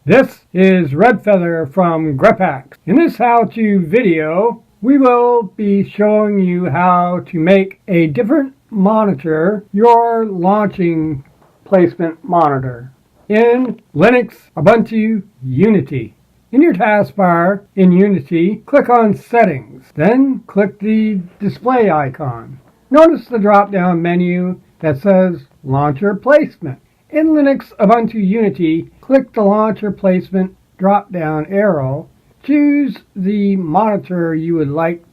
This is Redfeather from Grep Haxs. In this how-to video, we will be showing you how to make a different monitor your launching placement monitor in Linux Ubuntu Unity. In your taskbar in Unity, click on Settings, then click the display icon. Notice the drop-down menu that says Launcher Placement. In Linux Ubuntu Unity, click the Launcher Placement drop-down arrow, choose the monitor you would like,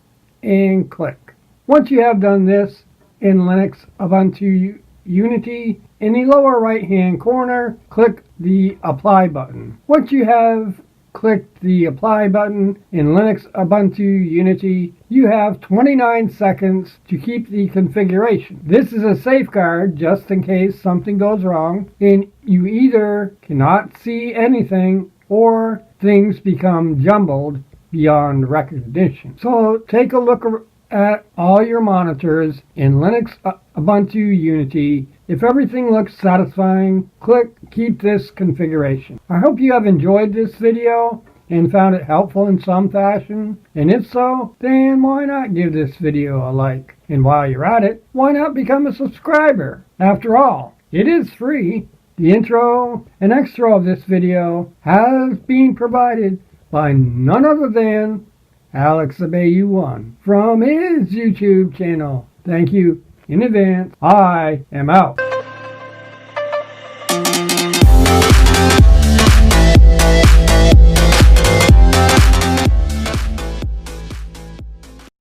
and click. Once you have done this, in Linux Ubuntu Unity, in the lower right-hand corner, click the Apply button. Once you have clicked the Apply button in Linux Ubuntu Unity, you have 29 seconds to keep the configuration. This is a safeguard just in case something goes wrong and you either cannot see anything or things become jumbled beyond recognition. So take a look at all your monitors in Linux Ubuntu Unity. If everything looks satisfying, click Keep This Configuration. I hope you have enjoyed this video and found it helpful in some fashion. And if so, then why not give this video a like? And while you're at it, why not become a subscriber? After all, it is free. The intro and extra of this video has been provided by none other than Alex Abayu1 from his YouTube channel. Thank you in advance. I am out.